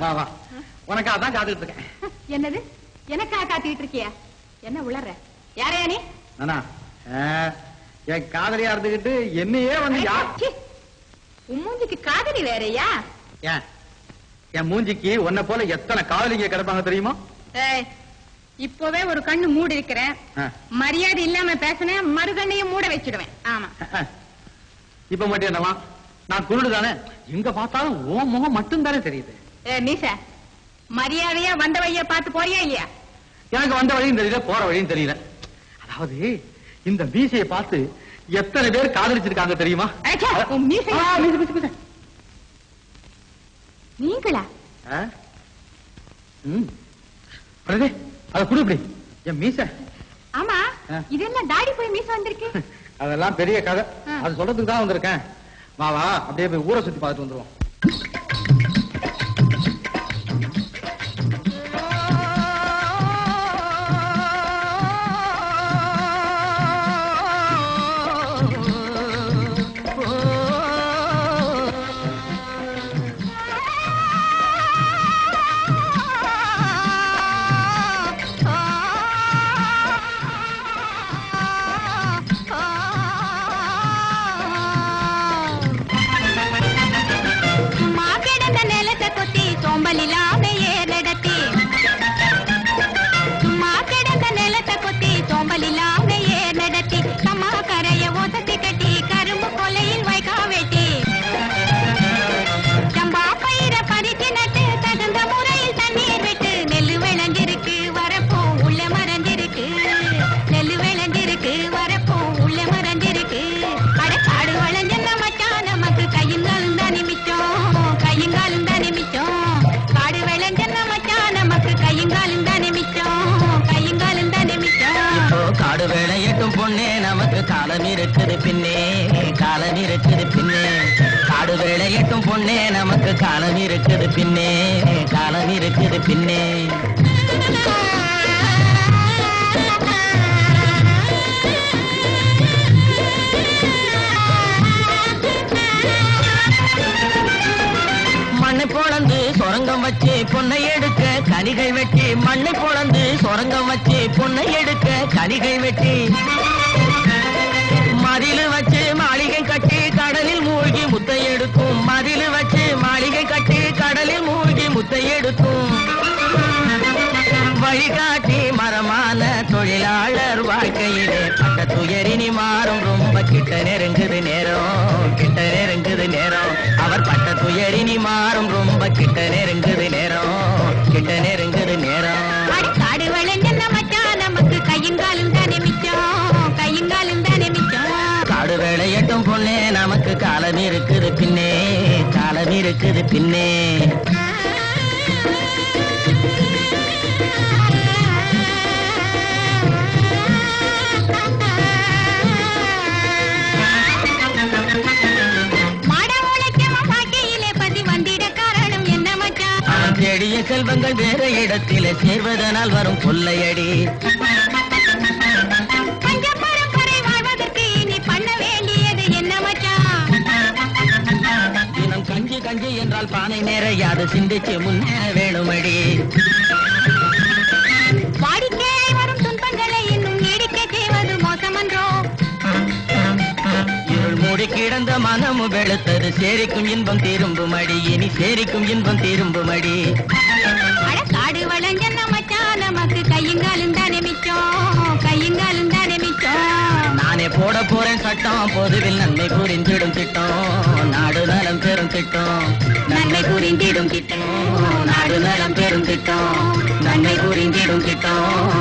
வா வா, உனக்காக தான் காத்துக்கிட்டு இருக்கேன். என்னது எனக்காக காத்துக்கிட்டு இருக்கியா? என்ன உளற? யாரையா நீ? நானா என் காதலியா இருந்துகிட்டு என்னையே வந்து உன் மூஞ்சிக்கு காதலி வேறயா? ஏன் என் மூஞ்சிக்கு உன்னை போல எத்தனை காதலிங்க கிடப்பாங்க தெரியுமா? இப்பவே ஒரு கண்ணு மூடி இருக்கிறேன். மரியாதை இல்லாம பேசினேன், மறுகண்ணையும் மூட வச்சிடுவேன். ஆமா, இப்ப மட்டும் என்னவா? நான் குருடுதானே, எங்க பார்த்தாலும் ஓ முகம் மட்டும் தானே தெரியுது. மீச, மரியாதையா வந்த வழிய பார்த்து போறியா இல்லையா? எனக்கு வந்த வழியும் தெரியல, போற வழியும் தெரியல. அதாவது இந்த மீசையை பார்த்து எத்தனை பேர் காதலிச்சிருக்காங்க தெரியுமா? நீங்களா? அத குடு இப்படி என் மீச. ஆமா, இதெல்லாம் தாடி போய் மீச வந்திருக்கு. அதெல்லாம் பெரிய கதை, அது சொல்றதுக்கு தான் வந்திருக்கேன். வா வா, அப்படியே போய் ஊரை சுத்தி பார்த்துட்டு வந்துருவோம். காலம் இருக்குது பின்னே, காலம் இருக்குது பின்னே, காடு வேளையட்டும் பொண்ணே, நமக்கு காலம் இருக்குது பின்னே, காலம் இருக்குது பின்னே. மண்ணை பொழந்து சொரங்கம் வச்சு பொன்னை எடுக்க கனிகள் வெட்டி, மண்ணை பொழந்து சொரங்கம் வச்சு பொன்னை எடுக்க கனிகள் வெட்டி, மதிலு வச்சு மாளிகை கட்டி கடலில் மூழ்கி முத்தை எடுக்கும், மதிலு வச்சு மாளிகை கட்டி கடலில் மூழ்கி முத்தை எடுக்கும், வழிகாட்டி மரமான தொழிலாளர் வாழ்க்கையிலே பட்ட துயரினி மாறும், ரொம்ப கிட்ட நெருங்குது நேரம், கிட்ட நெருங்குது நேரம், அவர் பட்ட துயரினி மாறும், ரொம்ப கிட்ட நெருங்குது நேரம், கிட்ட நெருங்குது நேரம். காடு வளைஞ்ச மச்சான், நமக்கு கையங்காலும் தானே மிச்சம், கையங்காலும் தானே மிச்சம். காடு வேளையட்டும் பொண்ணே, நமக்கு காலம் இருக்குது பின்னே, காலம் இருக்குது பின்னே. தேடிய செல்வங்கள் வேற இடத்திலே சேர்வதனால் வரும் கொள்ளையடி, தினம் கஞ்சி கஞ்சி என்றால் பானை நேரையாது சிந்திச்சு முன்னே வேணுமடி, வாடிக்கையாய் வரும் துன்பங்களை இன்னும் நீடிக்க செய்வது மோசமன்றோ, இருள் மூடி கிடந்த மனமும் வெளுத்தது, சேரிக்கும் இன்பம் திரும்புமடி, இனி சேரிக்கும் இன்பம் திரும்புமடி. காடு வளைஞ்ச மச்சான், நமக்கு கையங்காலும் தானே மிச்சம், கையங்காலும் தானே மிச்சம். நானே போட போறேன் சட்டம், பொதுவில் நன்மை புரிந்திடும் திட்டம், நாடு நலம் பெரும் திட்டம், நன்மை புரிந்திடும் திட்டம், நாடு நலம் பெரும் திட்டம், நன்மை புரிந்திடும் திட்டம்,